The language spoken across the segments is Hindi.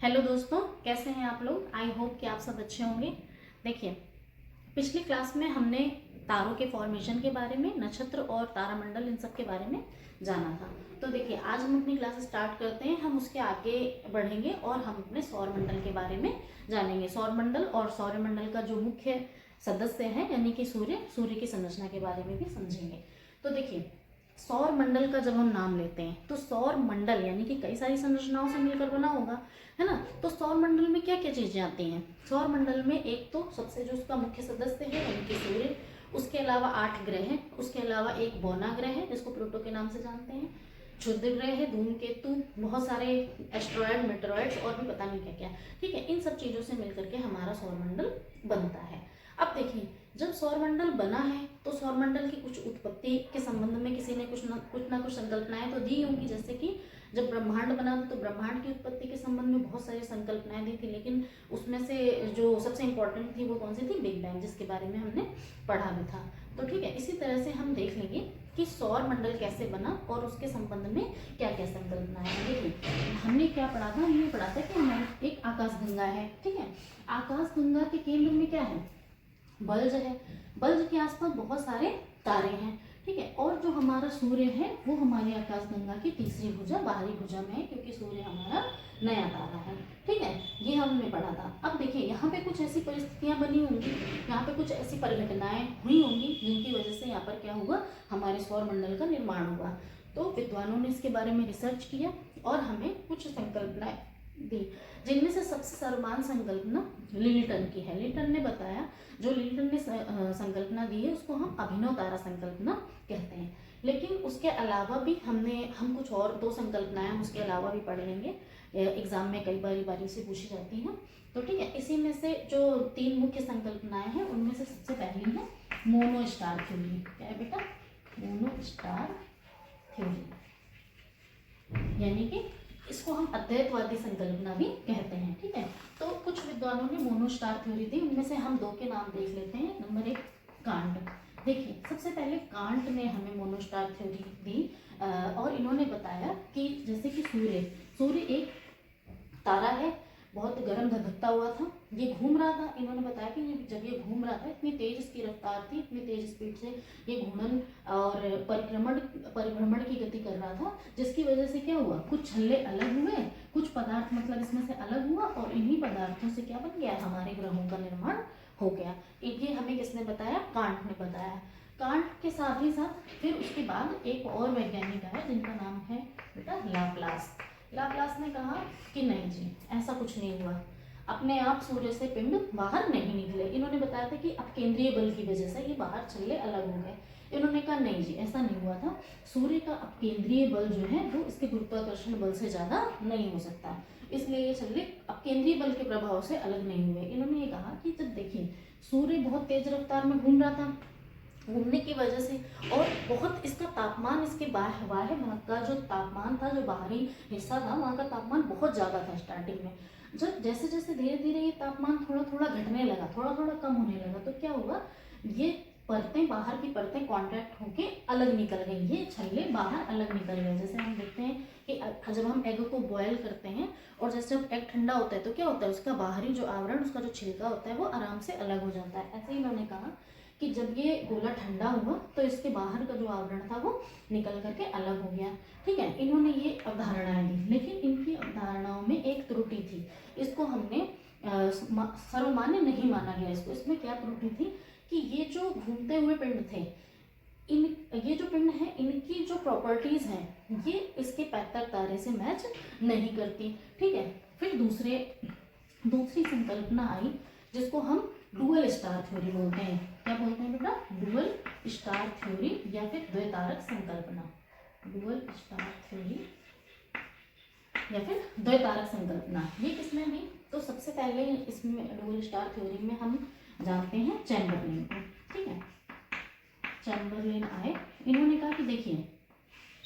हेलो दोस्तों, कैसे हैं आप लोग। आई होप कि आप सब अच्छे होंगे। देखिए, पिछली क्लास में हमने तारों के फॉर्मेशन के बारे में, नक्षत्र और तारामंडल इन सब के बारे में जाना था। तो देखिए, आज हम अपनी क्लास स्टार्ट करते हैं। हम उसके आगे बढ़ेंगे और हम अपने सौरमंडल के बारे में जानेंगे। सौरमंडल और सौरमंडल का जो मुख्य सदस्य है यानी कि सूर्य की संरचना के बारे में भी समझेंगे। तो देखिए, सौर मंडल का जब हम नाम लेते हैं तो सौर मंडल यानी कि कई सारी संरचनाओं से मिलकर बना होगा, है ना। तो सौर मंडल में क्या क्या चीजें आती हैं। सौर मंडल में एक तो सबसे जो उसका मुख्य सदस्य है यानी कि सूर्य, उसके अलावा 8 ग्रह हैं, उसके अलावा एक बौना ग्रह है जिसको प्लूटो के नाम से जानते हैं, क्षुद्र ग्रह है, धूमकेतु, बहुत सारे एस्ट्रॉयड, मेटेरॉयड्स और भी पता नहीं क्या क्या। ठीक है, इन सब चीजों से मिलकर के हमारा सौरमंडल बनता है। अब देखिए, जब सौरमंडल बना है तो सौरमंडल की कुछ उत्पत्ति के संबंध में किसी ने कुछ ना कुछ संकल्पनाएं तो दी होंगी। जैसे कि जब ब्रह्मांड बना तो ब्रह्मांड की उत्पत्ति के संबंध में बहुत सारी संकल्पनाएं दी थी, लेकिन उसमें से जो सबसे इंपॉर्टेंट थी वो कौन सी थी, बिग बैंग, जिसके बारे में हमने पढ़ा भी था। तो ठीक है, इसी तरह से हम देख लेंगे कि सौर मंडल कैसे बना और उसके संबंध में क्या क्या संकल्पनाएं हैं। देखिए, हमने क्या पढ़ा था, हमने पढ़ा था कि हमारे एक आकाशगंगा है। ठीक है, आकाशगंगा के केंद्र में क्या है, बल्ज है। बल्ज के आसपास बहुत सारे तारे हैं। ठीक है, और जो हमारा सूर्य है वो हमारी आकाशगंगा की तीसरी भुजा, बाहरी भुजा में है, क्योंकि सूर्य हमारा नया तारा है। ठीक है, ये हमने पढ़ा था। अब देखिए, यहाँ पे कुछ ऐसी परिस्थितियां बनी होंगी, यहाँ पे कुछ ऐसी परिघटनाएं हुई होंगी जिनकी वजह से यहाँ पर क्या हुआ, हमारे सौरमंडल का निर्माण हुआ। तो विद्वानों ने इसके बारे में रिसर्च किया और हमें कुछ संकल्पनाएं दी, जिनमें से सबसे सर्वमान्य संकल्पना लिल्टन की है। लिल्टन ने बताया, जो लिल्टन ने संकल्पना दी है उसको हम अभिनव तारा संकल्पना कहते हैं। लेकिन उसके अलावा भी हम कुछ और 2 संकल्पनाएं हम उसके अलावा भी पढ़ लेंगे, एग्जाम में कई बारी से पूछी जाती हैं। तो ठीक है, इसी में से जो 3 मुख्य संकल्पनाएं हैं उनमें से सबसे पहली है मोनो स्टार थ्योरी। क्या है बेटा, मोनो स्टार थ्योरी, यानी कि इसको हम अद्वैतवादी संकल्पना भी कहते हैं। ठीक है, तो कुछ विद्वानों ने मोनोस्टार थ्योरी दी, उनमें से हम 2 के नाम देख लेते हैं। Number 1 can't. देखिए, सबसे पहले कांट ने हमें मोनोस्टार थ्योरी दी और इन्होंने बताया कि जैसे कि सूर्य एक तारा है, बहुत गर्म धधकता हुआ था, ये घूम रहा था। इन्होंने बताया कि जब ये घूम रहा था, इतनी तेज इसकी रफ्तार थी, इतनी तेज स्पीड से ये घूर्णन और परिभ्रमण की गति कर रहा था, जिसकी वजह से क्या हुआ, कुछ छल्ले अलग हुए, कुछ पदार्थ मतलब इसमें से अलग हुआ और इन्हीं पदार्थों से क्या बन गया, हमारे ग्रहों का निर्माण हो गया। ये हमें किसने बताया, कांट ने बताया। कांट के साथ ही साथ फिर उसके बाद एक और वैज्ञानिक है जिनका नाम है बेटा लाप्लास। लाप्लास ने कहा कि नहीं जी, ऐसा कुछ नहीं हुआ, अपने आप सूर्य से पिंड बाहर नहीं निकले। इन्होंने बताया था कि अपकेंद्रीय बल की वजह से ये बाहर छल्ले अलग हो गए। इन्होंने कहा नहीं जी, ऐसा नहीं हुआ था, सूर्य का अपकेंद्रीय बल जो है वो इसके गुरुत्वाकर्षण बल से ज़्यादा नहीं हो सकता, इसलिए ये छल्ले अपकेंद्रीय बल के प्रभाव से अलग नहीं हुए। इन्होंने ये कहा कि जब देखिए सूर्य बहुत तेज रफ्तार में घूम रहा था, घूमने की वजह से और बहुत इसका तापमान, इसके बाह्य भाग का जो तापमान था, जो बाहरी हिस्सा था, वहाँ का तापमान बहुत ज़्यादा था स्टार्टिंग में। जब जैसे जैसे धीरे धीरे ये तापमान थोड़ा थोड़ा घटने लगा, थोड़ा थोड़ा कम होने लगा, तो क्या हुआ, ये परतें, बाहर की परतें कांटेक्ट होके अलग निकल गई, ये छल्ले बाहर अलग निकल गए। जैसे हम देखते हैं कि जब हम एग को बॉयल करते हैं और जैसे जब एग ठंडा होता है तो क्या होता है, उसका बाहरी जो आवरण, उसका जो छिलका होता है वो आराम से अलग हो जाता है। ऐसे ही इन्होंने कहा कि जब ये गोला ठंडा हुआ तो इसके बाहर का जो आवरण था वो निकल करके अलग हो गया। ठीक है, इन्होंने ये अवधारणाएं दी, लेकिन इनकी अवधारणाओं में एक त्रुटि थी, इसको हमने सर्वमान्य नहीं माना गया इसको। इसमें क्या त्रुटि थी कि ये जो घूमते हुए पिंड थे, ये जो पिंड है, इनकी जो प्रॉपर्टीज हैं ये इसके पैतृक तारे से मैच नहीं करती। ठीक है, फिर दूसरी संकल्पना आई जिसको हम डुअल स्टार थ्योरी बोलते हैं। क्या बोलते हैं बेटा, डुअल स्टार थ्योरी या फिर द्वैतारक संकल्पना। डुअल स्टार थ्योरी या फिर द्वैतारक संकल्पना, ये किसने दी, तो सबसे पहले इसमें डुअल स्टार थ्योरी में हम जानते हैं चैम्बरलेन को। ठीक है, चैम्बरलेन आए, इन्होंने कहा कि देखिए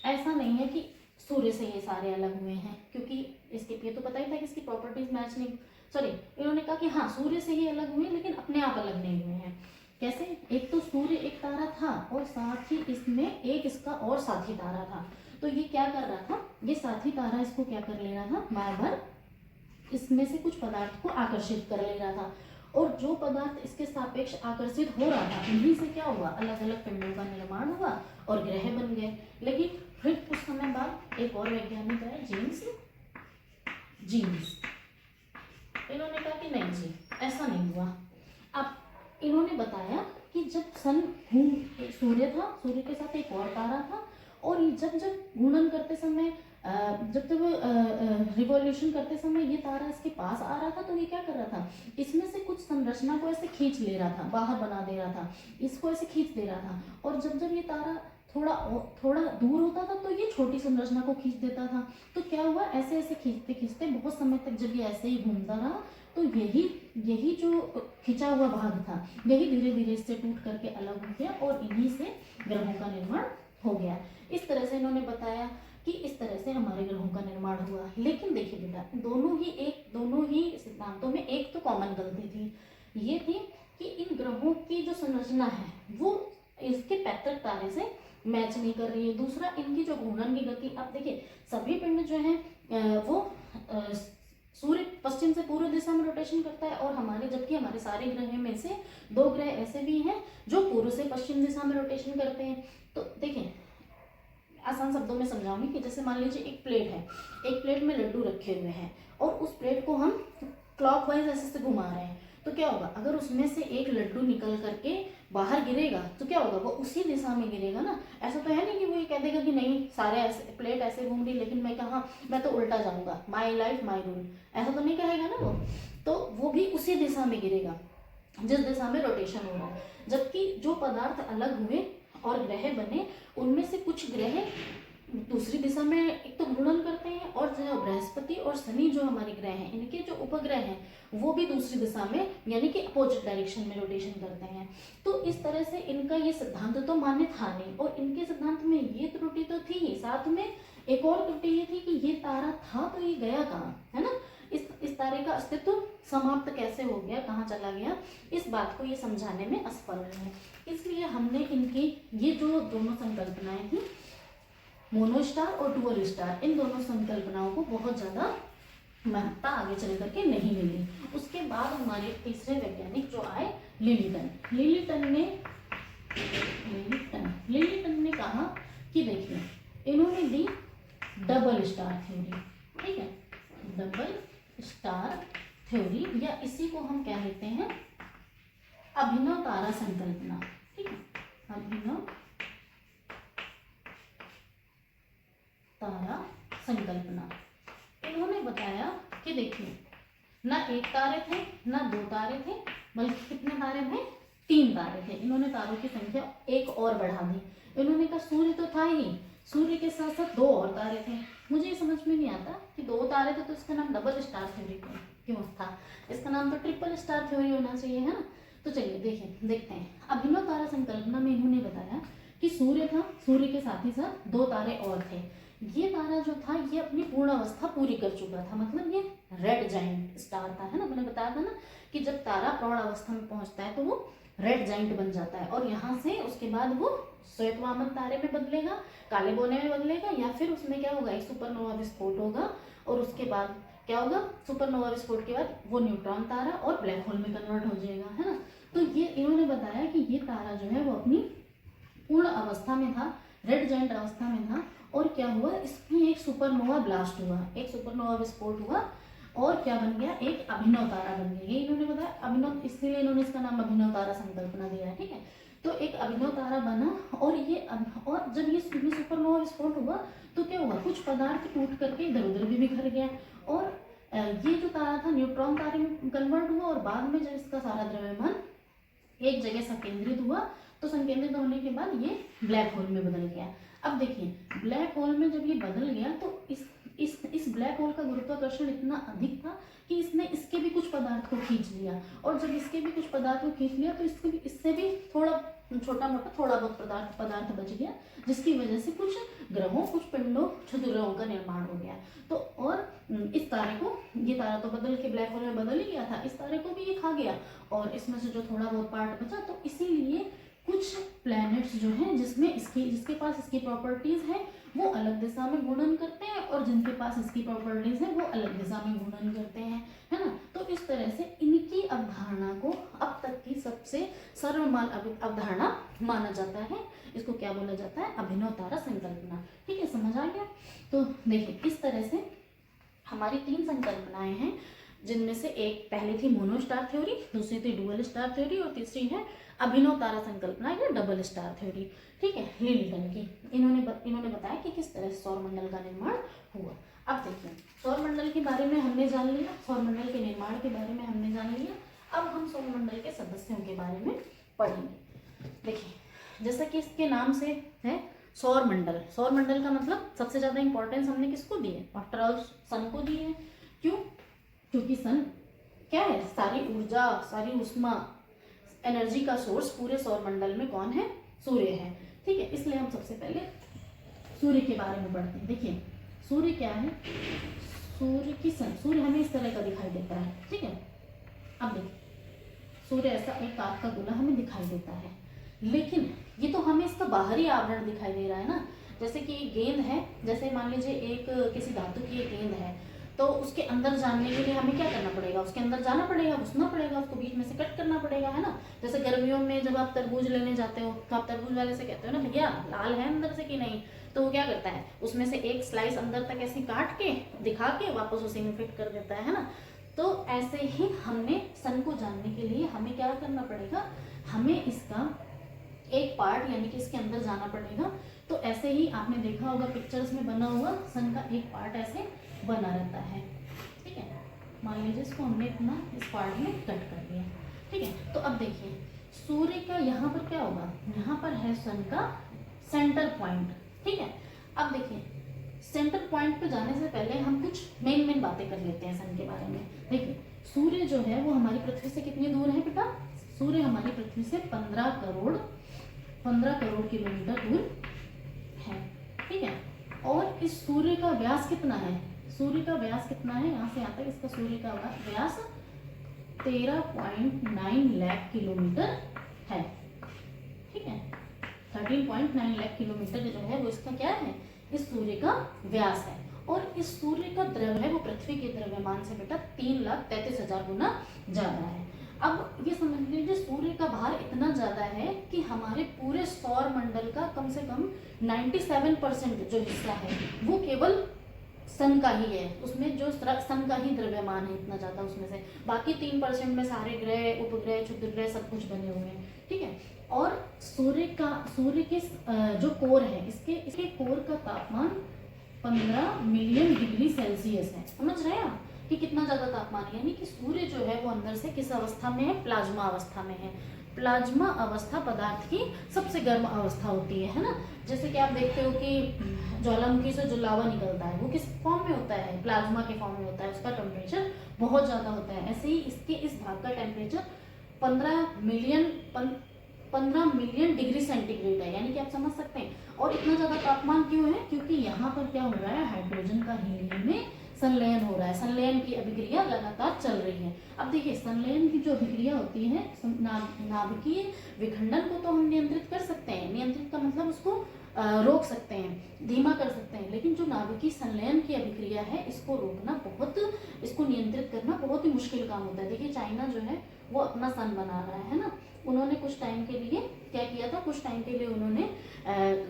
ऐसा नहीं है कि सूर्य से ये सारे अलग हुए हैं, क्योंकि इसके ये तो पता ही था कि इसकी प्रॉपर्टीज मैच नहीं, सॉरी, इन्होंने कहा कि हाँ सूर्य से ही अलग हुए लेकिन अपने आप अलग नहीं हुए हैं। कैसे, एक तो सूर्य एक तारा था और साथ ही इसमें एक इसका और साथी तारा था, तो ये क्या कर रहा था, ये साथी तारा इसको क्या कर ले रहा था, बार बार इसमें से कुछ पदार्थ को आकर्षित कर ले रहा था, और जो पदार्थ इसके सापेक्ष आकर्षित हो रहा था उन्हीं से क्या हुआ, अलग अलग पिंडों का निर्माण हुआ और ग्रह बन गए। लेकिन फिर कुछ समय बाद एक और वैज्ञानिक आए, जेम्स जीन्स। इन्होंने कहा कि नहीं जी, ऐसा नहीं हुआ। अब इन्होंने बताया कि जब सूर्य था, सूर्य के साथ एक और तारा था, और जब घूर्णन करते समय जब रिवॉल्यूशन करते समय ये तारा इसके पास आ रहा था, तो ये क्या कर रहा था, इसमें से कुछ संरचना को ऐसे खींच ले रहा था, बाहर बना दे रहा था, इसको ऐसे खींच दे रहा था। और जब ये तारा थोड़ा दूर होता था तो ये छोटी संरचना को खींच देता था। तो क्या हुआ, ऐसे ऐसे खींचते खींचते बहुत समय तक जब ये ऐसे ही घूमता रहा, तो यही जो खिंचा हुआ भाग था, यही धीरे धीरे इससे टूट करके अलग हो गया और इन्हीं से ग्रहों का निर्माण हो गया। इस तरह से इन्होंने बताया कि इस तरह से हमारे ग्रहों का निर्माण हुआ। लेकिन देखिए बेटा, दोनों ही सिद्धांतों में एक तो कॉमन गलती थी, ये थी कि इन ग्रहों की जो संरचना है वो इसके पैतृक तारे से मैच नहीं कर रही है। दूसरा, इनकी जो घूर्णन की गति, अब देखिए सभी पिंड जो है वो सूर्य पश्चिम से पूर्व दिशा में रोटेशन करता है, और जबकि हमारे सारे ग्रह में से 2 ग्रह ऐसे भी हैं जो पूर्व से पश्चिम दिशा में रोटेशन करते हैं। तो देखिए, आसान शब्दों में समझाऊंगी कि जैसे मान लीजिए एक प्लेट में लड्डू रखे हुए हैं, और उस प्लेट को हम क्लॉकवाइज ऐसे से घुमा रहे हैं, तो क्या होगा, अगर उसमें से एक लड्डू निकल करके बाहर गिरेगा तो क्या होगा, वो उसी दिशा में गिरेगा ना। ऐसा तो है नहीं कि वो ये कह देगा कि नहीं सारे ऐसे प्लेट ऐसे घूम रही, लेकिन मैं तो उल्टा जाऊंगा, माई लाइफ माई रूल, ऐसा तो नहीं कहेगा ना वो। तो वो भी उसी दिशा में गिरेगा जिस दिशा में रोटेशन हो रहा है। जबकि जो पदार्थ अलग हुए और ग्रह बने, उनमें से कुछ ग्रह दूसरी दिशा में एक तो घूर्णन करते हैं, और जो बृहस्पति और शनि जो हमारे ग्रह हैं, इनके जो उपग्रह हैं वो भी दूसरी दिशा में यानी कि अपोजिट डायरेक्शन में रोटेशन करते हैं। तो इस तरह से इनका ये सिद्धांत तो मान्य था नहीं, और इनके सिद्धांत में ये त्रुटि तो थी ही, साथ में एक और त्रुटि ये थी कि ये तारा था तो ये गया कहाँ, है ना। इस तारे का अस्तित्व समाप्त कैसे हो गया, कहाँ चला गया, इस बात को ये समझाने में असफल रहे। इसलिए हमने इनकी ये जो दोनों संकल्पनाएं थी, मोनोस्टार और डुअल स्टार, इन दोनों संकल्पनाओं को बहुत ज़्यादा महत्ता आगे चल करके नहीं मिली। उसके बाद हमारे तीसरे वैज्ञानिक जो आए, लिलीटन ने कहा कि देखिए, इन्होंने दी डबल स्टार थ्योरी, ठीक है, डबल स्टार थ्योरी, या इसी को हम क्या कहते हैं, अभिनव तारा संकल्पना, ठीक है, अभिनव तारा संकल्पना। इन्होंने बताया कि देखिए, ना एक तारे थे ना 2 तारे थे, बल्कि कितने तारे थे, 3 तारे थे। इन्होंने तारों की संख्या एक और बढ़ा दी। इन्होंने कहा सूर्य तो था ही, सूर्य के साथ साथ 2 और तारे थे। मुझे ये समझ में नहीं आता कि 2 तारे थे तो इसका नाम डबल स्टार थ्योरी क्यों था, इसका नाम तो ट्रिपल स्टार थ्योरी होना चाहिए, है ना। तो चलिए देखते हैं। अभिनव तारा संकल्पना में इन्होंने बताया कि सूर्य था, सूर्य के साथ ही साथ 2 तारे और थे। ये तारा जो था ये अपनी पूर्ण अवस्था पूरी कर चुका था, मतलब ये रेड जाइंट स्टार था, है ना। मैंने बताया था ना कि जब तारा प्रौढ़ अवस्था में पहुंचता है तो वो रेड जाइंट बन जाता है, और यहाँ से उसके बाद वो श्वेतवामन तारे में बदलेगा, काले बोने में बदलेगा, या फिर उसमें क्या होगा, एक सुपरनोवा विस्फोट होगा, और उसके बाद क्या होगा, सुपरनोवा विस्फोट के बाद वो न्यूट्रॉन तारा और ब्लैक होल में कन्वर्ट हो जाएगा, है ना। तो ये इन्होंने बताया कि ये तारा जो है वो अपनी पूर्ण अवस्था में था, रेड जाइंट अवस्था में था, और क्या हुआ, इसमें एक सुपरनोवा ब्लास्ट हुआ, एक सुपरनोवा विस्फोट हुआ, और क्या बन गया, एक अभिनव तारा बन गया। ये इन्होंने बताया अभिनव, इसलिए इन्होंने इसका नाम अभिनव तारा संकल्पना दिया है, ठीक है। तो एक अभिनव तारा बना, और जब ये सुपरनोवा विस्फोट हुआ तो क्या हुआ, कुछ पदार्थ टूट करके इधर उधर भी बिखर गया, और ये जो तारा था न्यूट्रॉन तारे में कन्वर्ट हुआ, और बाद में जब इसका सारा द्रव्यमान एक जगह संकेंद्रित हुआ, तो संकेंद्रित होने के बाद ये ब्लैक होल में बदल गया। अब देखिए, ब्लैक होल में जब ये बदल गया तो इस ब्लैक होल का गुरुत्वाकर्षण इतना अधिक था कि इसने इसके भी कुछ पदार्थ को खींच लिया, और जब इसके भी कुछ पदार्थ को खींच लिया तो इससे भी थोड़ा बहुत पदार्थ बच गया, जिसकी वजह से कुछ ग्रहों, कुछ पिंडों, क्षुद्रग्रहों का निर्माण हो गया। तो और इस तारे को, ये तारा तो बदल के ब्लैक होल में बदल ही गया था, इस तारे को भी ये खा गया, और इसमें से जो थोड़ा बहुत पार्ट बचा, तो इसीलिए कुछ प्लैनेट्स जो हैं जिसके पास इसकी प्रॉपर्टीज है, वो अलग दिशा में घूर्णन करते हैं, और जिनके पास इसकी प्रॉपर्टीज है वो अलग दिशा में घूर्णन करते हैं, है ना। तो इस तरह से इनकी अवधारणा को अब तक की सबसे सर्वमान्य अवधारणा माना जाता है। इसको क्या बोला जाता है? अभिनव तारा संकल्पना। ठीक है, समझ आ गया। तो देखिए इस तरह से हमारी 3 संकल्पनाएं हैं, जिनमें से एक पहली थी मोनोस्टार थ्योरी, दूसरी थी डुअल स्टार थ्योरी, और तीसरी है अभिनव तारा संकल्पना या डबल स्टार थ्योरी। ठीक है, लिल्टन की। इन्होंने बताया कि किस तरह से सौरमंडल का निर्माण हुआ। अब देखिए सौरमंडल के बारे में हमने जान लिया, सौरमंडल के निर्माण के बारे में हमने जान लिया। अब हम सौरमंडल के सदस्यों के बारे में पढ़ेंगे। देखिए जैसा कि इसके नाम से है सौरमंडल, सौरमंडल का मतलब सबसे ज़्यादा इंपॉर्टेंस हमने किसको दी है? आफ्टर ऑल सन को दी है। क्यों? क्योंकि सन क्या है? सारी ऊर्जा, सारी उष्मा, एनर्जी का सोर्स पूरे सौरमंडल में कौन है? सूर्य है। ठीक है, इसलिए हम सबसे पहले सूर्य के बारे में पढ़ते हैं। देखिए सूर्य क्या है? सूर्य की सूर्य हमें इस तरह का दिखाई देता है। ठीक है, अब देखिए सूर्य ऐसा एक आग का गोला हमें दिखाई देता है, लेकिन ये तो हमें इसका बाहरी आवरण दिखाई दे रहा है ना। जैसे कि गेंद है, जैसे मान लीजिए एक किसी धातु की एक गेंद है, तो उसके अंदर जानने के लिए हमें क्या करना पड़ेगा? उसके अंदर जाना पड़ेगा, घुसना पड़ेगा, उसको बीच में से कट करना पड़ेगा, है ना। जैसे गर्मियों में जब आप तरबूज लेने जाते हो तो आप तरबूज वाले से कहते हो ना, भैया लाल है अंदर से कि नहीं, तो वो क्या करता है? उसमें से एक स्लाइस अंदर तक ऐसे काट के दिखा के वापस उसी में फिट कर देता है ना। तो ऐसे ही हमने सन को जानने के लिए हमें क्या करना पड़ेगा? हमें इसका एक पार्ट यानी कि इसके अंदर जाना पड़ेगा। तो ऐसे ही आपने देखा होगा पिक्चर्स में बना हुआ सन का एक पार्ट ऐसे बना रहता है। ठीक है, मान लीजिए इसको हमने इतना इस पार्ट में कट कर दिया। ठीक है, तो अब देखिए सूर्य का यहाँ पर क्या होगा? यहाँ पर है सन का सेंटर पॉइंट। ठीक है, अब देखिए सेंटर पॉइंट पे जाने से पहले हम कुछ मेन बातें कर लेते हैं सन के बारे में। देखिए सूर्य जो है वो हमारी पृथ्वी से कितनी दूर है बेटा? सूर्य हमारी पृथ्वी से 15 करोड़ किलोमीटर दूर है। ठीक है, और इस सूर्य का व्यास कितना है? सूर्य का व्यास कितना है? यहाँ से यहाँ तक इसका सूर्य का व्यास 13.9 लाख किलोमीटर है। ठीक है, 13.9 लाख किलोमीटर जो है वो इसका क्या है? इस सूर्य का व्यास है। और इस सूर्य का द्रव्य है वो पृथ्वी के द्रव्यमान से बेटा 3,33,000 गुना ज्यादा है। अब ये समझ लीजिए सूर्य का भार इतना ज्यादा है कि हमारे पूरे सौर मंडल का कम से कम 97% जो हिस्सा है वो केवल सन का ही है। उसमें जो सन का ही द्रव्यमान है इतना ज्यादा, उसमें से बाकी 3% में सारे ग्रह, उपग्रह, क्षुद्र ग्रह सब कुछ बने हुए हैं। ठीक है, और सूर्य के जो कोर है इसके कोर का तापमान 15 मिलियन डिग्री सेल्सियस है। समझ रहे हैं आप कि कितना ज्यादा तापमान है? यानी कि सूर्य जो है वो अंदर से किस अवस्था में है? प्लाज्मा अवस्था में है। प्लाज्मा अवस्था पदार्थ की सबसे गर्म अवस्था होती है ना। जैसे कि आप देखते हो कि ज्वालामुखी से जो लावा निकलता है वो किस फॉर्म में होता है? प्लाज्मा के फॉर्म में होता है। उसका टेम्परेचर बहुत ज्यादा होता है। ऐसे ही इसके इस भाग का टेम्परेचर 15 मिलियन डिग्री सेंटीग्रेड है। यानी कि आप समझ सकते हैं। और इतना ज्यादा तापमान क्यों है? क्योंकि यहाँ पर क्या हो रहा है? हाइड्रोजन का हीलियम में संलयन हो रहा है। संलयन की अभिक्रिया लगातार चल रही है। अब देखिए संलयन की जो अभिक्रिया होती है, नाभिकीय विखंडन को तो हम नियंत्रित कर सकते हैं। नियंत्रित का मतलब उसको रोक सकते हैं, धीमा कर सकते हैं, लेकिन जो नाभिकीय संलयन की अभिक्रिया है इसको रोकना इसको नियंत्रित करना बहुत ही मुश्किल काम होता है। देखिए चाइना जो है वो अपना सन बना रहा है ना। उन्होंने कुछ टाइम के लिए क्या किया था? कुछ टाइम के लिए उन्होंने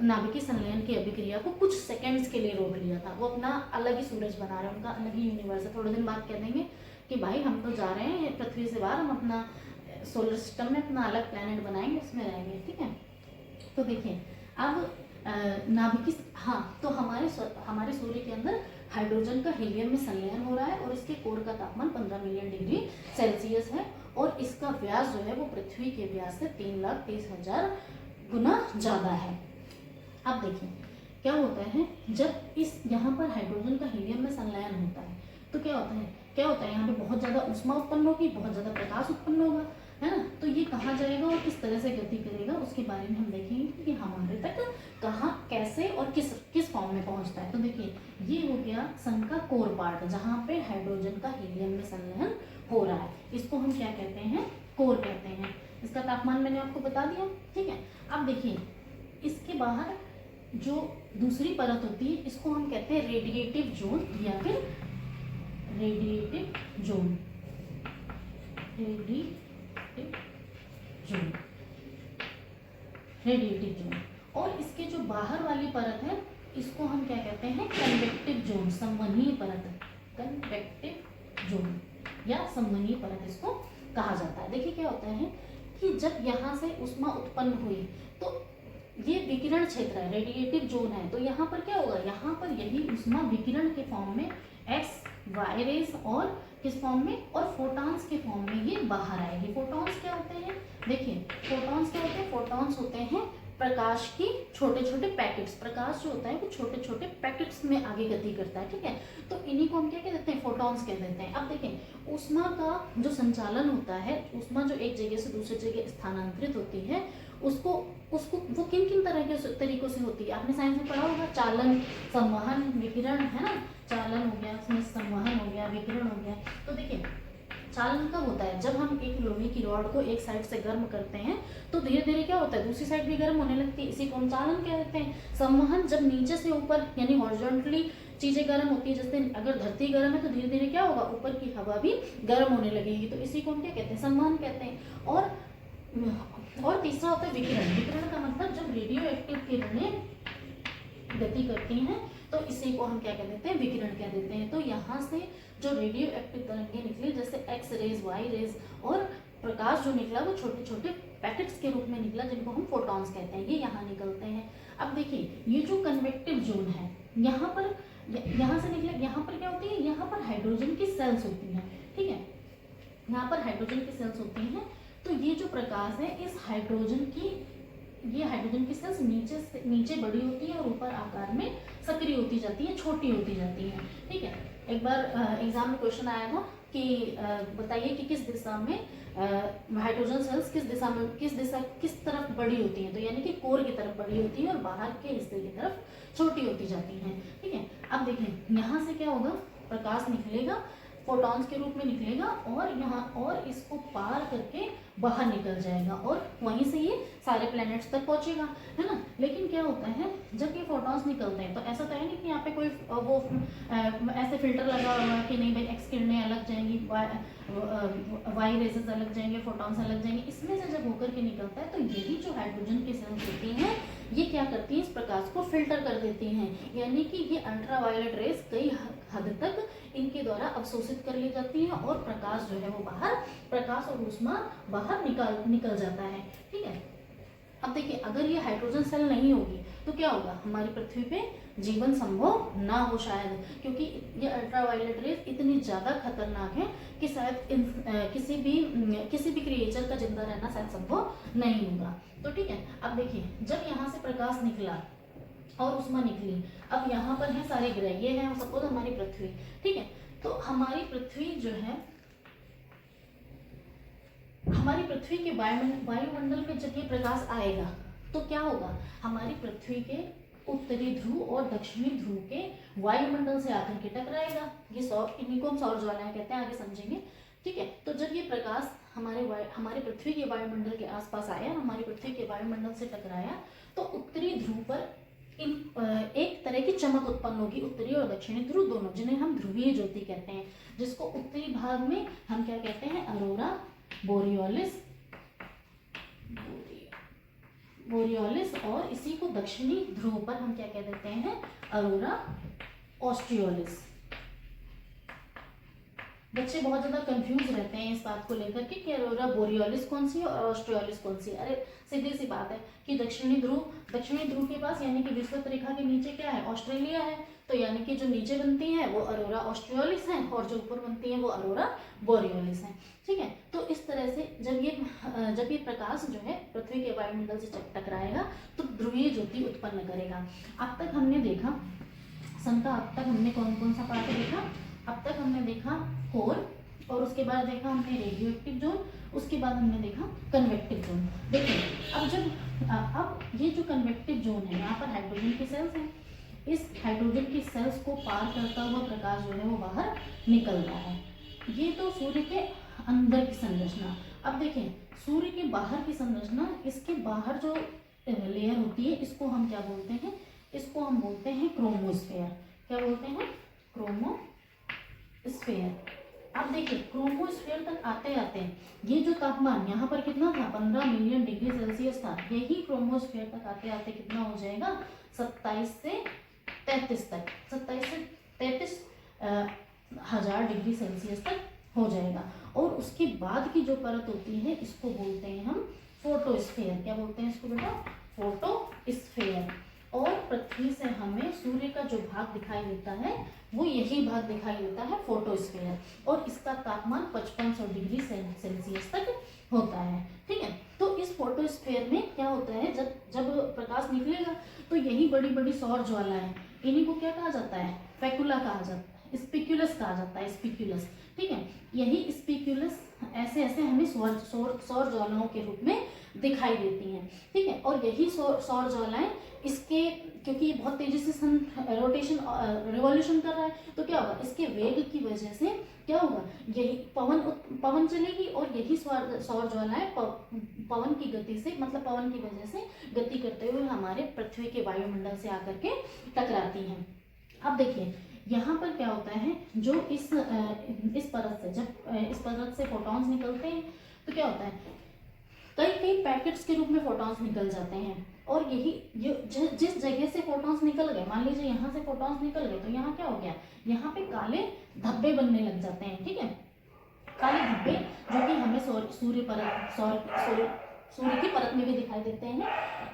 नाभिकीय संलयन की अभिक्रिया को कुछ सेकंड्स के लिए रोक लिया था। वो अपना अलग ही सूरज बना रहे हैं, उनका अलग ही यूनिवर्स है। थोड़े दिन बाद कह देंगे कि भाई हम तो जा रहे हैं पृथ्वी से बाहर, हम अपना सोलर सिस्टम में अपना अलग प्लेनेट बनाएंगे, उसमें रहेंगे। ठीक है, तो देखिए अब नाभिकीय तो हमारे सूर्य के अंदर हाइड्रोजन का हीलियम में संलयन हो रहा है और इसके कोर का तापमान 15 मिलियन डिग्री सेल्सियस है और इसका व्यास जो है वो पृथ्वी के व्यास से 3,30,000 गुना ज्यादा है। अब देखिए क्या होता है जब इस यहाँ पर हाइड्रोजन का हीलियम में संलयन होता है तो क्या होता है यहाँ पे बहुत ज्यादा ऊष्मा उत्पन्न होगी, बहुत ज्यादा प्रकाश उत्पन्न होगा, है ना। तो ये कहाँ जाएगा और किस तरह से गति करेगा उसके बारे में हम देखेंगे कि हमारे तक कहाँ, कैसे और किस फॉर्म में पहुंचता है। तो देखिए ये हो गया सन का कोर पार्ट जहाँ पे हाइड्रोजन का हीलियम में संलयन हो रहा है। इसको हम क्या कहते हैं? कोर कहते हैं। इसका तापमान मैंने आपको बता दिया। ठीक है, अब देखिए इसके बाहर जो दूसरी परत होती है, इसको हम कहते हैं रेडिएटिव जोन या फिर radiative zone, radiative zone, radiative zone. और इसके जो बाहर वाली परत है इसको हम क्या कहते हैं, कन्वेक्टिव जोन, संवहनीय परत, कन्वेक्टिव जोन या संवहनीय परत इसको कहा जाता है। देखिए क्या होता है कि जब यहाँ से ऊष्मा उत्पन्न हुई तो ये विकिरण क्षेत्र है, रेडिएटिव जोन है, तो यहाँ पर क्या होगा, यहाँ पर यही ऊष्मा विकिरण के फॉर्म में एक्स वाई रेज और किस फॉर्म में, और फोटॉन्स के फॉर्म में ये बाहर आएगी। फोटॉन्स क्या होते हैं, देखिए फोटॉन्स क्या होते हैं, फोटॉन्स होते हैं प्रकाश की छोटे छोटे पैकेट्स। प्रकाश जो होता है वो छोटे छोटे पैकेट्स में आगे गति करता है, ठीक है, तो इन्हीं को हम क्या कह देते हैं, फोटॉन्स कह देते हैं। अब देखें ऊष्मा का जो संचालन होता है, ऊष्मा जो एक जगह से दूसरी जगह स्थानांतरित होती है, उसको वो किन किन तरह के तरीकों से होती है, आपने साइंस में पढ़ा होगा, चालन, संवहन, विकिरण, है ना, चालन हो गया, उसमें संवहन हो गया, विकिरण हो गया। तो देखिए चालन कब होता है, जब हम एक लोहे की रॉड को एक साइड से गर्म करते हैं तो धीरे धीरे क्या होता है, दूसरी साइड भी गर्म होने लगती है, इसी को हम चालन कह देते हैं। संवहन जब नीचे से ऊपर यानी हॉरिजॉन्टली चीजें गर्म होती है, जैसे अगर धरती गर्म है तो धीरे धीरे क्या होगा, ऊपर की हवा भी गर्म होने लगेगी, तो इसी को हम क्या कहते हैं, संवहन कहते हैं। और तीसरा होता है विकिरण। विकिरण का मतलब जब रेडियो एक्टिव किरणें गति करती हैं तो इसी को हम क्या कह देते हैं, विकिरण कह देते हैं। तो यहाँ से जो रेडियो एक्टिव तरंगें निकली, जैसे एक्स रेज, वाई रेज, और प्रकाश जो निकला वो छोटे छोटे पैकेट्स के रूप में निकला, जिनको हम फोटॉन्स कहते हैं, ये यहाँ निकलते हैं। अब देखिए ये जो कन्वेक्टिव जोन है, यहाँ से निकले, यहाँ पर क्या होती है, यहाँ पर हाइड्रोजन की सेल्स होती हैं, ठीक है, यहाँ पर हाइड्रोजन की सेल्स होती हैं। तो ये जो प्रकाश है, इस हाइड्रोजन की सेल्स नीचे बड़ी होती है और ऊपर आकार में सक्रिय होती जाती है, छोटी होती जाती है, ठीक है। एक बार एग्जाम में क्वेश्चन आया था कि बताइए कि किस दिशा में हाइड्रोजन सेल्स किस तरफ बड़ी होती हैं, तो यानी कि कोर की तरफ बड़ी होती है और बाहर के हिस्से की तरफ छोटी होती जाती हैं, ठीक है। अब देखें यहाँ से क्या होगा, प्रकाश निकलेगा, फोटॉन्स के रूप में निकलेगा और इसको पार करके बाहर निकल जाएगा और वहीं से ये सारे प्लैनेट्स तक पहुंचेगा, है ना। लेकिन क्या होता है, जब ये फोटॉन्स निकलते हैं तो ऐसा तो है नहीं कि यहाँ पे कोई वो ऐसे फिल्टर लगा हुआ है कि नहीं भाई एक्स किरणें अलग जाएंगी, वाई रेजेस अलग जाएंगे, फोटॉन्स अलग जाएंगे। इसमें से जब होकर के निकलता है तो यही जो हाइड्रोजन की सेल्स होती हैं ये क्या करती हैं, इस प्रकाश को फिल्टर कर देती हैं, यानी कि ये अल्ट्रावायलेट रेज कई हद तक इनके द्वारा अवशोषित कर ली जाती हैं और प्रकाश जो है वो प्रकाश और ऊष्मा बाहर निकल जाता है, ठीक है। अब देखिए अगर ये हाइड्रोजन सेल नहीं होगी तो क्या होगा, हमारी पृथ्वी पे जीवन संभव ना हो शायद, क्योंकि ये अल्ट्रावायलेट रेज इतनी ज़्यादा खतरनाक है कि शायद किसी भी क्रिएचर का जिंदा रहना शायद संभव नहीं होगा। तो ठीक है, अब देखिए जब यहाँ से प्रकाश निकला और ऊष्मा निकली, अब यहाँ पर है सारे ग्रह, ये है सपोज हमारी पृथ्वी, ठीक है। तो हमारी पृथ्वी जो है, हमारी पृथ्वी के वायुमंडल में जब ये प्रकाश आएगा तो क्या होगा, हमारी पृथ्वी के उत्तरी ध्रुव और दक्षिणी ध्रुव के वायुमंडल से आकर के टकराएगा। ये इन्हीं को हम सौर ज्वालाएं कहते हैं, आगे समझेंगे, ठीक है। तो जब ये प्रकाश हमारे पृथ्वी के वायुमंडल के आसपास आया, हमारी पृथ्वी के वायुमंडल से टकराया, तो उत्तरी ध्रुव पर एक तरह की चमक उत्पन्न होगी, उत्तरी और दक्षिणी ध्रुव दोनों, जिन्हें हम ध्रुवीय ज्योति कहते हैं, जिसको उत्तरी भाग में हम क्या कहते हैं, अरोरा बोरियोलिस, और इसी को दक्षिणी ध्रुव पर हम क्या कह देते हैं, अरोरा ऑस्ट्रियोलिस। बच्चे बहुत ज्यादा कंफ्यूज रहते हैं इस बात को लेकर के कि अरोरा बोरियोलिस कौन सी है और ऑस्ट्रियोलिस कौन सी है। अरे सीधी सी बात है कि दक्षिणी ध्रुव के पास यानी कि विषुवत रेखा के नीचे क्या है, ऑस्ट्रेलिया है, तो यानी कि जो नीचे बनती है वो अरोरा ऑस्ट्रियोलिस है और जो ऊपर बनती है वो अरोरा बोरियोलिस है, ठीक है। तो इस तरह से जब ये प्रकाश जो है पृथ्वी के वायुमंडल से टकराएगा तो ध्रुवीय ज्योति उत्पन्न करेगा। अब तक हमने देखा सन का, अब तक हमने कौन कौन सा पार्ट देखा, अब तक हमने देखा कोर, और उसके बाद देखा हमने रेडियो एक्टिव जोन, उसके बाद हमने देखा कन्वेक्टिव जोन। देखिए अब ये जो कन्वेक्टिव जोन है, यहाँ पर हाइड्रोजन की सेल्स हैं, इस हाइड्रोजन की सेल्स को पार करता हुआ प्रकाश जो है वो बाहर निकल रहा है। ये तो सूर्य के अंदर की संरचना। अब देखें सूर्य के बाहर की संरचना, इसके बाहर जो लेयर होती है इसको हम क्या बोलते हैं, इसको हम बोलते हैं क्रोमोस्फेयर। क्या बोलते हैं? क्रोमोस्फेयर। अब देखिए क्रोमोस्फेयर तक आते आते ये जो तापमान यहाँ पर कितना था, 15 मिलियन डिग्री सेल्सियस था, यही क्रोमोस्फेयर तक आते आते कितना हो जाएगा, 27 से 33 तक, 27 से 33 हजार डिग्री सेल्सियस तक हो जाएगा। और उसके बाद की जो परत होती है इसको बोलते हैं हम फोटोस्फेयर। क्या बोलते हैं इसको बेटा? फोटोस्फेयर। और पृथ्वी से हमें सूर्य का जो भाग दिखाई देता है वो यही भाग दिखाई देता है, फोटोस्फेयर। और इसका तापमान 5500 डिग्री सेल्सियस तक होता है। ठीक है, तो इस फोटोस्फेयर में क्या होता है, जब जब प्रकाश निकलेगा तो यही बड़ी बड़ी सौर ज्वालाएं, इन्हीं को क्या कहा जाता है? फेकुला कहा जाता है, स्पिक्यूलस कहा जाता है, स्पिक्यूलस। ठीक है, यही स्पिक्यूलस ऐसे ऐसे हमें सौर ज्वालाओं के रूप में दिखाई देती हैं। ठीक है, और यही सौर ज्वालाएं इसके, क्योंकि ये बहुत तेजी से सन रिवॉल्यूशन कर रहा है, तो क्या होगा, इसके वेग की वजह से क्या होगा, यही पवन चलेगी और यही सौर ज्वालाएं पवन की गति से, मतलब पवन की वजह से गति करते हुए हमारे पृथ्वी के वायुमंडल से आकर के टकराती हैं। अब देखिए यहाँ पर क्या होता है, जो इस परत से, जब इस परत से फोटॉन्स निकलते हैं तो क्या होता है, कई कई पैकेट्स के रूप में फोटॉन्स निकल जाते हैं। और यही जिस जगह से फोटॉन्स निकल गए, मान लीजिए यहाँ से फोटॉन्स निकल गए, तो यहाँ क्या हो गया, यहाँ पे काले धब्बे बनने लग जाते हैं। ठीक है, काले धब्बे जो कि हमें सूर्य की परत में भी दिखाई देते हैं।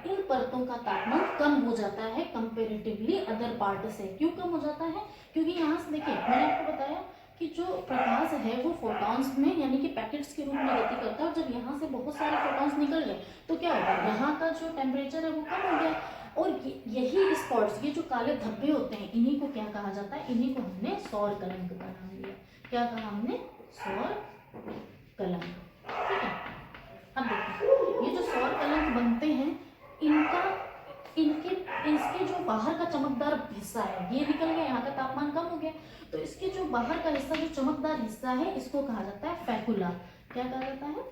इन परतों का तापमान कम हो जाता है कंपेरेटिवली अदर पार्ट से। क्यों कम हो जाता है? क्योंकि यहाँ से देखिए, मैंने आपको बताया कि जो प्रकाश है वो फोटॉन्स में, यानी कि पैकेट्स के रूप में गति करता है। और जब यहाँ से बहुत सारे फोटॉन्स निकल गए तो क्या होगा, यहाँ का जो टेम्परेचर है वो कम हो गया। और यही स्पॉट्स, ये जो काले धब्बे होते हैं, इन्हीं को क्या कहा जाता है, इन्हीं को हमने सौर कलंक का नाम दिया। क्या कहा हमने? सौर कलंक। ठीक है, अब देखिए ये जो सौर कलंक बनते हैं, इसके जो बाहर का चमकदार हिस्सा है ये निकल गया, यहाँ का तापमान कम हो गया, तो इसके जो बाहर का हिस्सा, जो चमकदार हिस्सा है, इसको कहा जाता है फैकुला। क्या कहा जाता है?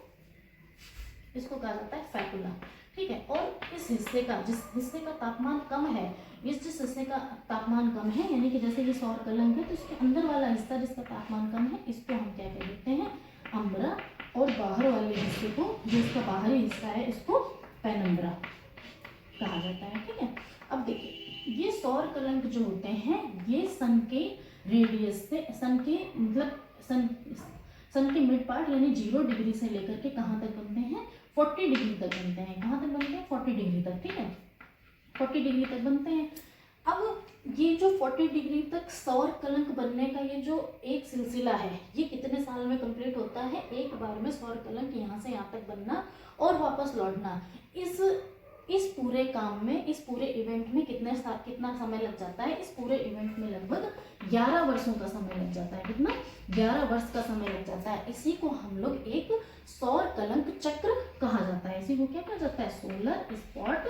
इसको कहा जाता है फैकुला। ठीक है, और इस हिस्से का, जिस हिस्से का तापमान कम है, जिस हिस्से का तापमान कम है, यानी कि जैसे ये सौर कलंक है, तो इसके अंदर वाला हिस्सा जिसका तापमान कम है, इसको हम क्या कह देते हैं? अम्बरा। और बाहर वाले हिस्से को, जो इसका बाहरी हिस्सा है, इसको पेनम्ब्रा कहा जाता है। ठीक है, अब देखिए ये सौर कलंक जो होते हैं, ये सन के रेडियस से, सन के मतलब सन के मिड पार्ट यानी 0 डिग्री से लेकर के कहाँ तक बनते हैं? 40 डिग्री तक बनते हैं। कहाँ तक बनते हैं? 40 डिग्री तक। ठीक है, 40 डिग्री तक बनते हैं। अब ये जो 40 डिग्री तक सौर कलंक बनने का ये जो एक सिलसिला है, ये कितने साल में कंप्लीट होता है? एक बार में सौर कलंक यहाँ से यहाँ तक बनना और वापस लौटना। इस पूरे काम में, इस पूरे इवेंट में कितना समय लग जाता है? इस पूरे इवेंट में लगभग 11 वर्षों का समय लग जाता है। कितना? 11 वर्ष का समय लग जाता है। इसी को हम लोग एक सौर कलंक चक्र कहा जाता है। इसी को क्या कहा जाता है? Solar spot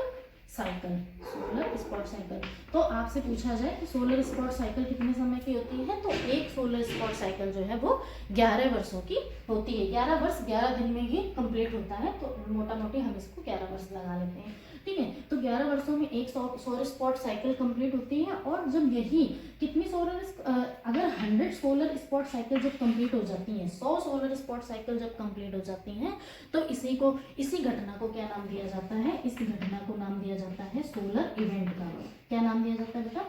cycle. Solar spot cycle. तो आपसे पूछा जाए कि सोलर स्पॉट साइकिल कितने समय की होती है, तो एक सोलर स्पॉट साइकिल जो है वो 11 वर्षों की होती है। 11 वर्ष 11 दिन में ही कंप्लीट होता है, तो मोटा मोटी हम इसको 11 वर्ष लगा लेते हैं। ठीक है, तो 11 वर्षों में एक सोलर स्पॉट साइकिल कंप्लीट होती है। और जब यही कितनी अगर 100 सोलर स्पॉट साइकिल जब कंप्लीट हो जाती हैं, 100 सोलर स्पॉट साइकिल जब कंप्लीट हो जाती हैं, तो इसी घटना को क्या नाम दिया जाता है? इस घटना को नाम दिया जाता है सोलर इवेंट का। क्या नाम दिया जाता है बेटा?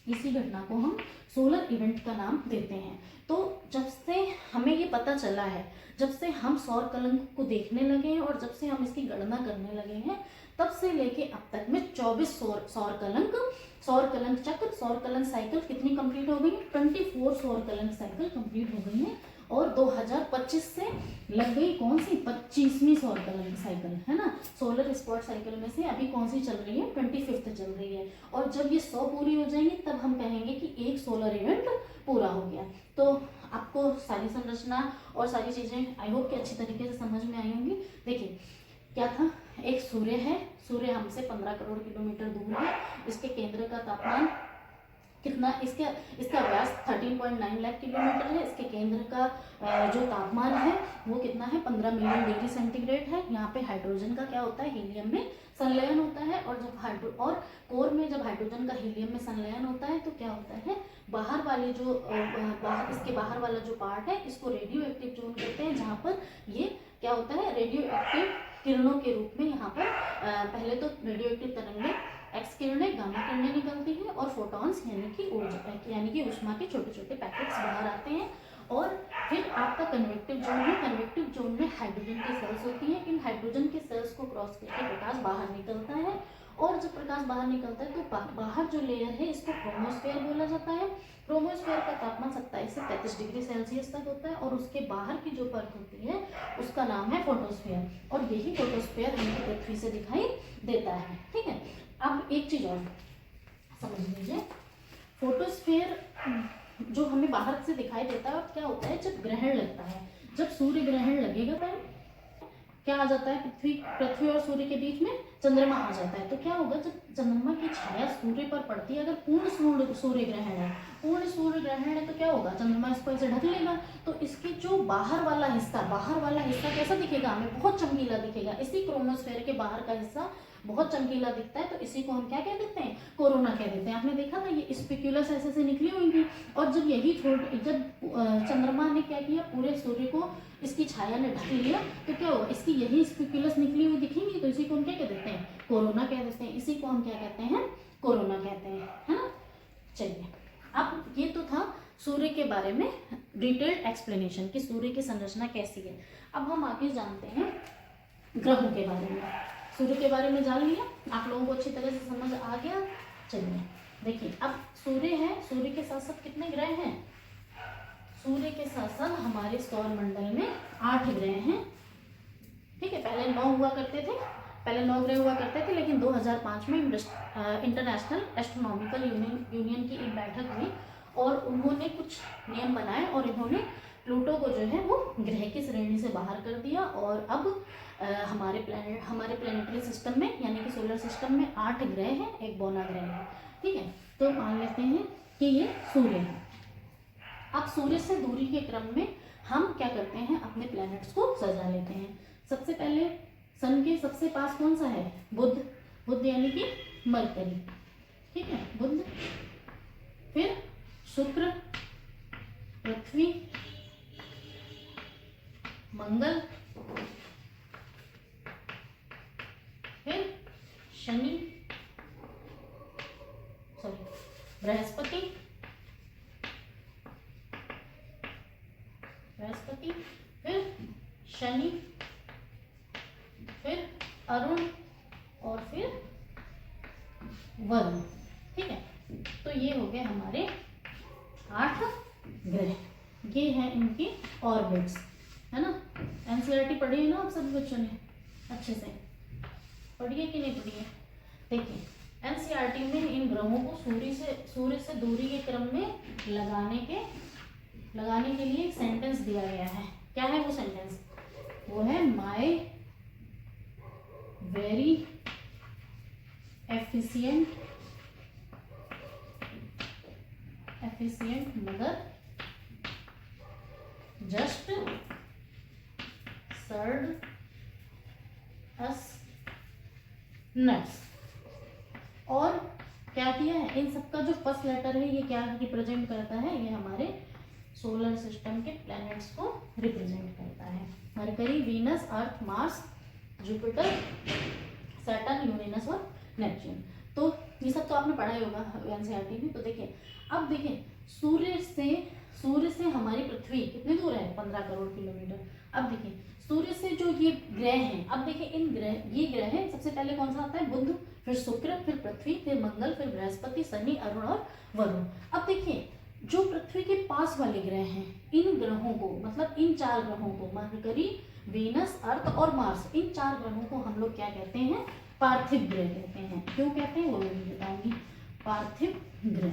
इसी घटना को हम सोलर इवेंट का नाम देते हैं। तो जब से हमें ये पता चला है, जब से हम सौर कलंक को देखने लगे हैं और जब से हम इसकी गणना करने लगे हैं, तब से लेके अब तक में 24 सौर कलंक चक्र, सौर कलंक साइकिल कितनी कंप्लीट हो गई? 24 सौर कलंक साइकिल कंप्लीट हो गई है। और 2025 से लग गई कौन सी? 25वीं सौर कलंक साइकिल, है ना। सोलर स्पॉट साइकिल में से अभी कौन सी चल रही है? 25th चल रही है। और जब ये 100 पूरी हो जाएंगी तब हम कहेंगे कि एक सोलर इवेंट पूरा हो गया। तो आपको सारी संरचना और सारी चीज़ें आई होप कि अच्छी तरीके से समझ में आई होंगी। देखिए क्या था, एक सूर्य है, सूर्य हमसे 15 करोड़ किलोमीटर दूर है। इसके केंद्र का तापमान कितना इसका इसका व्यास 13.9 लाख किलोमीटर है। इसके केंद्र का जो तापमान है वो कितना है 15 मिलियन डिग्री सेंटीग्रेड है। यहाँ पे हाइड्रोजन का क्या होता है, हीलियम में संलयन होता है। और जब कोर में जब हाइड्रोजन का हीलियम में संलयन होता है तो क्या होता है, बाहर वाले जो इसके बाहर वाला जो पार्ट है इसको रेडियो एक्टिव जोन कहते हैं, जहाँ पर ये क्या होता है रेडियो एक्टिव किरणों के रूप में यहाँ पर पहले तो रेडियो एक्टिव तरंगें एक्स किरणें, गामा किरणें निकलती हैं और फोटॉन्स यानी कि ऊर्जा यानी कि ऊष्मा के छोटे छोटे पैकेट्स बाहर आते हैं। और फिर आपका कन्वेक्टिव जोन है। कन्वेक्टिव जोन में हाइड्रोजन की सेल्स होती हैं। इन हाइड्रोजन के सेल्स को क्रॉस करके प्रकाश बाहर निकलता है और जब प्रकाश बाहर निकलता है तो बाहर जो लेयर है इसको क्रोमोस्फेयर बोला जाता है। क्रोमोस्फेयर का तापमान 27 से 33 डिग्री सेल्सियस तक होता है और उसके बाहर की जो परत होती है उसका नाम है फोटोस्फेयर। और यही फोटोस्फेयर हमें पृथ्वी से दिखाई देता है। ठीक है, अब एक चीज और समझ लीजिए, फोटोस्फेयर जो हमें बाहर से दिखाई देता है, क्या होता है जब ग्रहण लगता है, जब सूर्य ग्रहण लगेगा तो क्या आ जाता है, पृथ्वी और सूर्य के बीच में चंद्रमा आ जाता है। तो क्या होगा, जब चंद्रमा की छाया सूर्य पर पड़ती है, अगर पूर्ण सूर्य ग्रहण है, पूर्ण सूर्य ग्रहण है तो क्या होगा, चंद्रमा इसको ऐसे ढक लेगा। तो इसके जो बाहर वाला हिस्सा कैसा दिखेगा, हमें बहुत चमकीला दिखेगा। इसी क्रोमोस्फेयर के बाहर का हिस्सा बहुत चमकीला दिखता है, तो इसी को हम क्या कह देते हैं, कोरोना कह देते हैं। आपने देखा ना, ये स्पिक्यूलस ऐसे से निकली हुई थी और जब जब चंद्रमा ने क्या किया, पूरे सूर्य को इसकी छाया ने ढक लिया, तो क्या होगा, इसकी यही स्पिक्यूलस निकली हुई दिखेंगी, तो इसी को हम क्या कह देते हैं, कोरोना कह देते हैं। इसी को हम क्या कहते हैं, कोरोना कहते हैं, है ना। चलिए, अब ये तो था सूर्य के बारे में डिटेल्ड एक्सप्लेनेशन कि सूर्य की संरचना कैसी है। अब हम आगे जानते हैं ग्रहों के बारे में। सूर्य के बारे में जान लिया, आप लोगों को अच्छी तरह से समझ आ गया। चलिए देखिए, अब सूर्य है, सूर्य के साथ साथ कितने ग्रह हैं, सूर्य के साथ साथ हमारे सौर मंडल में 8 ग्रह हैं। ठीक है, पहले 9 हुआ करते थे, पहले 9 ग्रह हुआ करते थे, लेकिन 2005 में इंटरनेशनल एस्ट्रोनॉमिकल यूनियन की एक बैठक हुई और उन्होंने कुछ नियम बनाए और इन्होंने प्लूटो को जो है वो ग्रह की श्रेणी से बाहर कर दिया। और अब हमारे प्लैनेटरी सिस्टम में यानी कि सोलर सिस्टम में 8 ग्रह हैं, एक बौना ग्रह है। ठीक है, तो मान लेते हैं कि ये सूर्य है। अब सूर्य से दूरी के क्रम में हम क्या करते हैं, अपने प्लैनेट्स को सजा लेते हैं। सबसे पहले सन के सबसे पास कौन सा है, बुध यानी कि मरकरी। ठीक है, बुध, फिर शुक्र, पृथ्वी, मंगल, फिर शनि, बृहस्पति, फिर शनि, फिर अरुण और फिर वरुण। ठीक है, तो ये हो गए हमारे 8 ग्रह, ये हैं इनकी ऑर्बिट्स, है ना। एनसीईआरटी पढ़ी है ना आप सभी बच्चों ने, अच्छे से पढ़िए कि नहीं पढ़िए। देखिए, एनसीईआरटी में इन ग्रहों को सूर्य से दूरी के क्रम में लगाने के लिए एक सेंटेंस दिया गया है। क्या है वो सेंटेंस, वो है my very efficient mother just served us nuts. और क्या किया है, इन सबका जो फर्स्ट लेटर है ये क्या रिप्रेजेंट करता है, ये हमारे सोलर सिस्टम के प्लैनेट्स को रिप्रेजेंट करता है। मरकरी, वीनस, अर्थ, मार्स, जुपिटर, सैटर्न, यूरेनस और नेपच्यून। तो ये सब तो आपने पढ़ा ही होगा एनसीईआरटी में। तो देखिए, अब देखिए सूर्य से हमारी पृथ्वी कितनी दूर है, 15 करोड़ किलोमीटर। अब देखिए, सूर्य से जो ये ग्रह हैं, अब देखिए ये ग्रह हैं, सबसे पहले कौन सा आता है, बुध, फिर शुक्र, फिर पृथ्वी, फिर मंगल, फिर बृहस्पति, शनि, अरुण और वरुण। अब देखिए, जो पृथ्वी के पास वाले ग्रह हैं, इन ग्रहों को मतलब इन 4 ग्रहों को, मरकरी, वीनस, अर्थ और मार्स, इन 4 ग्रहों को हम लोग क्या कहते हैं, पार्थिव ग्रह कहते हैं। क्यों कहते हैं वो भी बताऊंगी। पार्थिव ग्रह,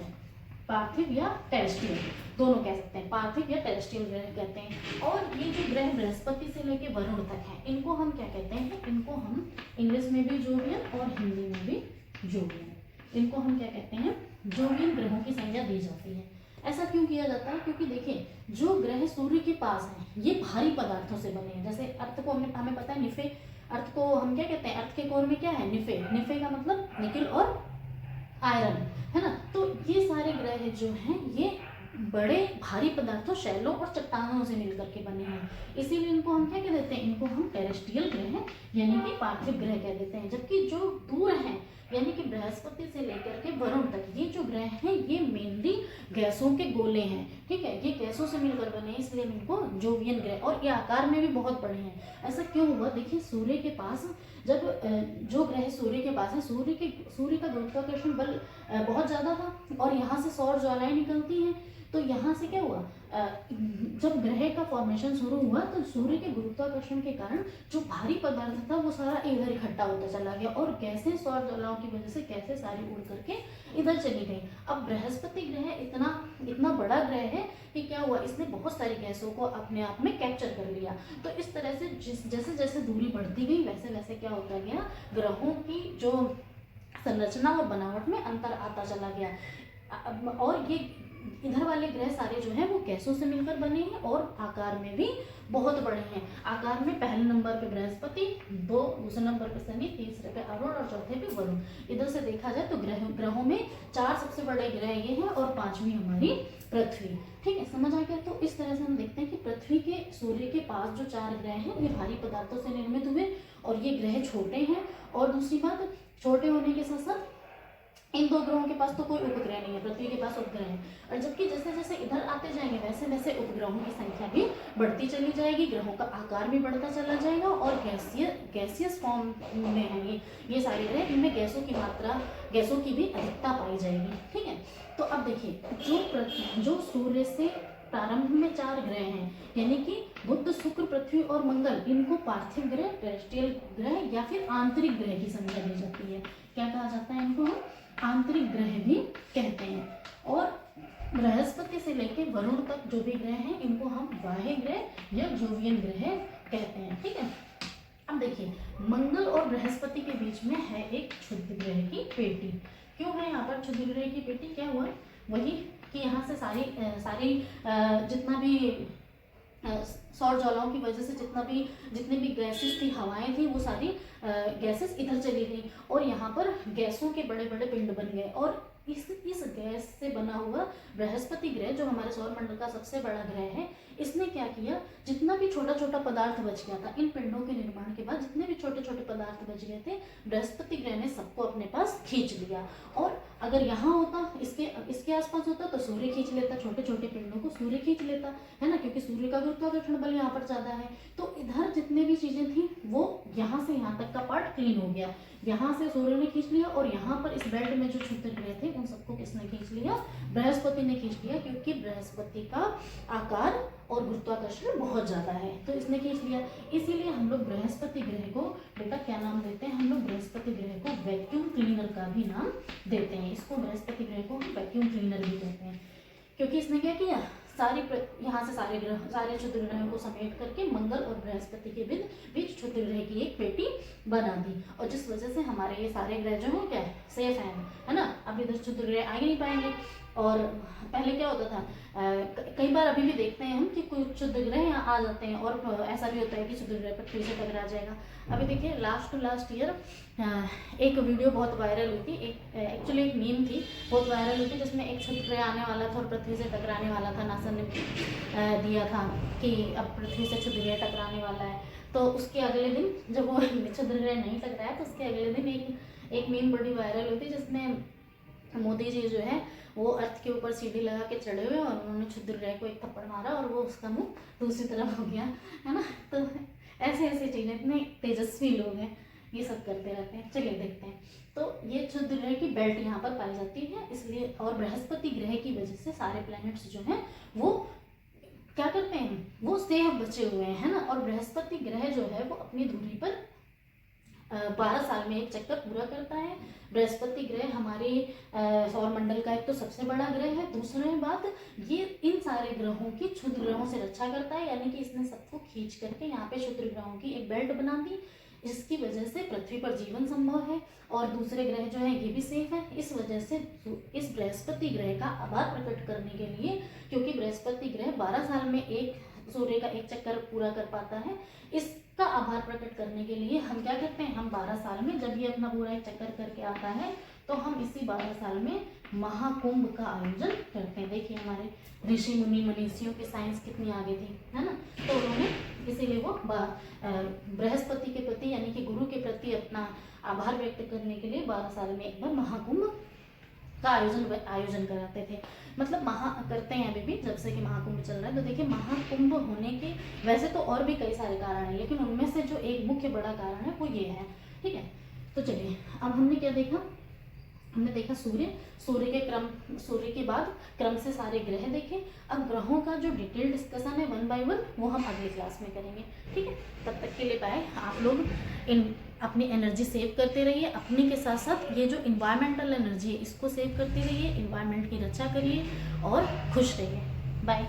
पार्थिव या टेरेस्ट्रियल दोनों कह सकते हैं, पार्थिव या टेरेस्ट्रियल ग्रह कहते हैं। और ये जो ग्रह बृहस्पति से लेकर वरुण तक हैं, इनको हम क्या कहते हैं, इनको हम इंग्लिश में भी जोवियन और हिंदी में भी जोवियन, इनको हम क्या कहते हैं, जोवियन ग्रहों की संज्ञा दी जाती है। ऐसा क्यों किया जाता है? क्योंकि देखिए जो ग्रह सूर्य के पास हैं ये भारी पदार्थों से बने हैं। जैसे अर्थ को हमें पता है निफे, अर्थ को हम क्या कहते हैं? अर्थ के कोर में क्या है? निफे। निफे का मतलब निकिल और आयरन, है ना। तो ये सारे ग्रह जो हैं ये बड़े भारी पदार्थों, शैलों और चट्टानों से मिलकर के बने हैं, इसीलिए इनको हम क्या कह देते हैं? इनको हम टेरेस्ट्रियल ग्रह यानी कि पार्थिव ग्रह कह देते हैं। जबकि जो दूर हैं यानी कि बृहस्पति से लेकर के वरुण तक ये जो ग्रह हैं ये मेनली गैसों के गोले हैं, ठीक है। ये गैसों से मिलकर बने हैं, इसलिए हम इनको जोवियन ग्रह, और ये आकार में भी बहुत बड़े हैं। ऐसा क्यों हुआ? देखिए सूर्य के पास जब जो ग्रह सूर्य के पास है, सूर्य का गुरुत्वाकर्षण बल बहुत ज़्यादा था और यहाँ से सौर ज्वालाएं निकलती हैं, तो यहाँ से क्या हुआ? जब ग्रह का फॉर्मेशन शुरू हुआ तो सूर्य के गुरुत्वाकर्षण के कारण जो भारी पदार्थ था वो सारा इधर इकट्ठा होता चला गया और गैसें सौर ज्वालाओं की वजह से गैसें सारी उड़ करके इधर चली गई। अब बृहस्पति ग्रह इतना बड़ा ग्रह है कि क्या हुआ? इसने बहुत सारी गैसों को अपने आप में कैप्चर कर लिया। तो इस तरह से जैसे जैसे दूरी बढ़ती गई वैसे वैसे क्या होता गया? ग्रहों की जो संरचना और बनावट में अंतर आता चला गया। और ये इधर वाले ग्रह सारे जो हैं वो गैसों से मिलकर बने हैं और आकार में भी बहुत बड़े हैं। आकार में पहले नंबर पे बृहस्पति, दूसरे नंबर पे शनि, तीसरे पे अरुण और चौथे पे वरुण। इधर से देखा जाए तो ग्रहों में 4 सबसे बड़े ग्रह ये हैं और 5वीं हमारी पृथ्वी, ठीक है। समझ आ गया? तो इस तरह से हम देखते हैं कि पृथ्वी के सूर्य के पास जो 4 ग्रह हैं ये भारी पदार्थों से निर्मित हुए और ये ग्रह छोटे हैं। और दूसरी बात, छोटे होने के साथ साथ इन 2 ग्रहों के पास तो कोई उपग्रह नहीं है, पृथ्वी के पास उपग्रह है। और जबकि जैसे जैसे इधर आते जाएंगे वैसे वैसे उपग्रहों की संख्या भी बढ़ती चली जाएगी, ग्रहों का आकार भी बढ़ता चला जाएगा और गैसियस फॉर्म में है ये सारे ग्रह, इनमें गैसों की भी अधिकता पाई जाएगी, ठीक है। तो अब देखिए जो सूर्य से प्रारंभ में 4 ग्रह हैं यानी कि बुध, शुक्र, पृथ्वी और मंगल, इनको पार्थिव ग्रह, टेरेस्ट्रियल ग्रह या फिर आंतरिक ग्रह की संज्ञा दी जाती है। क्या कहा जाता है इनको? हम आंतरिक ग्रह भी कहते हैं। और बृहस्पति से लेकर वरुण तक जो भी ग्रह हैं इनको हम बाह्य ग्रह या जोवियन ग्रह कहते हैं, ठीक है। अब देखिए मंगल और बृहस्पति के बीच में है एक क्षुद्र ग्रह की पेटी। क्यों है यहाँ पर क्षुद्र ग्रह की पेटी? क्या हुआ? वही कि यहाँ से सारी जितना भी सौर ज्वालाओं की वजह से जितनी भी गैसेस थी, हवाएं थी, वो सारी गैसेस इधर चली गई और यहाँ पर गैसों के बड़े बड़े पिंड बन गए। और इस गैस से बना हुआ बृहस्पति ग्रह जो हमारे सौर मंडल का सबसे बड़ा ग्रह है, इसने क्या किया? जितना भी छोटा छोटा पदार्थ बच गया था, इन पिंडों के निर्माण के बाद जितने भी छोटे छोटे पदार्थ बच गए थे, बृहस्पति ग्रह ने सबको अपने पास खींच लिया। और अगर यहाँ होता, इसके आसपास होता तो सूर्य खींच लेता, छोटे छोटे पिंडों को सूर्य खींच लेता, है ना, क्योंकि सूर्य का गुरुत्वाकर्षण बल यहाँ पर ज्यादा है। तो इधर जितने भी चीजें थी वो यहाँ से यहाँ तक का पार्ट क्लीन हो गया, यहाँ से सूर्य ने खींच लिया और यहाँ पर इस बेल्ट में जो क्षुद्र ग्रह थे उन सबको किसने खींच लिया? बृहस्पति ने खींच लिया, क्योंकि बृहस्पति का आकार और गुरुत्वाकर्षण बहुत ज्यादा है तो इसने खींच लिया। इसीलिए हम लोग बृहस्पति ग्रह को बेटा क्या नाम देते हैं? हम लोग बृहस्पति ग्रह को वैक्यूम क्लीनर का भी नाम देते हैं। इसको बृहस्पति ग्रह को हम वैक्यूम क्लीनर भी कहते हैं, क्योंकि इसने क्या किया? यहाँ से सारे क्षुद्र ग्रहों को समेट करके मंगल और बृहस्पति के बीच क्षुद्र ग्रह की एक पेटी बना दी, और जिस वजह से हमारे ये सारे ग्रह जो हैं क्या सेफ हैं, है ना। अब इधर क्षुद्र ग्रह आ ही नहीं पाएंगे। और पहले क्या होता था, कई बार अभी भी देखते हैं हम कि कुछ क्षुद्र ग्रह यहाँ आ जाते हैं और ऐसा भी होता है कि क्षुद्र ग्रह पृथ्वी से टकरा जाएगा। अभी देखिए लास्ट ईयर एक वीडियो बहुत वायरल हुई थी, एक्चुअली एक मीम थी, बहुत वायरल हुई थी, जिसमें एक क्षुद्र ग्रह आने वाला था और पृथ्वी से टकराने वाला था। नासा ने दिया था कि अब पृथ्वी से क्षुद्र ग्रह टकराने वाला है। तो उसके अगले दिन जब वो क्षुद्र ग्रह नहीं टकराया तो उसके अगले दिन एक मीम बड़ी वायरल हुई थी, जिसमें मोदी जी जो है वो अर्थ के ऊपर सीढ़ी लगा के चढ़े हुए और उन्होंने क्षुद्र ग्रह को एक थप्पड़ मारा और वो उसका मुंह दूसरी तरफ हो गया, है ना। तो ऐसे चीज़ें, इतने तेजस्वी लोग हैं, ये सब करते रहते हैं। चलिए देखते हैं। तो ये क्षुद्र ग्रह की बेल्ट यहाँ पर पाई जाती है, इसलिए और बृहस्पति ग्रह की वजह से सारे प्लैनेट्स जो हैं वो क्या करते हैं? वो सेफ बचे हुए हैं, है ना। और बृहस्पति ग्रह जो है वो अपनी दूरी पर 12 साल में एक चक्कर पूरा करता है। बृहस्पति ग्रह हमारे सौर मंडल का एक तो सबसे बड़ा ग्रह है। दूसरी बात, ये इन सारे ग्रहों की क्षुद्र ग्रहों से रक्षा करता है, यानी कि इसने सबको खींच करके यहाँ पे क्षुद्र ग्रहों की एक बेल्ट बना दी। इसकी वजह से पृथ्वी पर जीवन संभव है और दूसरे ग्रह जो है ये भी सेफ है। इस वजह से इस बृहस्पति ग्रह का आभार प्रकट करने के लिए, क्योंकि बृहस्पति ग्रह 12 साल में सूर्य का एक चक्कर पूरा कर पाता है, इसका आभार प्रकट करने के लिए हम क्या करते हैं, हम 12 साल में जब ये अपना पूरा एक चक्कर करके आता है तो हम इसी 12 साल में महाकुंभ का आयोजन करते हैं। देखिए हमारे ऋषि मुनि मनीषियों की साइंस कितनी आगे थी, है ना। तो उन्होंने इसीलिए वो बृहस्पति के प्रति यानी कि गुरु के प्रति अपना आभार व्यक्त करने के लिए 12 साल में एक बार महाकुंभ का आयोजन कराते थे। मतलब करते हैं अभी भी, जब से कि महाकुंभ चल रहा है। तो देखिए महाकुंभ होने के वैसे तो और भी कई सारे कारण हैं, लेकिन उनमें से जो एक मुख्य बड़ा कारण है वो ये है, ठीक है। तो चलिए अब हमने क्या देखा, हमने देखा सूर्य के बाद क्रम से सारे ग्रह देखे। अब ग्रहों का जो डिटेल डिस्कशन है 1 बाय 1 वो हम अगली क्लास में करेंगे, ठीक है। तब तक के लिए बाय। आप लोग अपनी एनर्जी सेव करते रहिए, अपने के साथ साथ ये जो इन्वायरमेंटल एनर्जी है इसको सेव करते रहिए, इन्वायरमेंट की रक्षा करिए और खुश रहिए। बाय।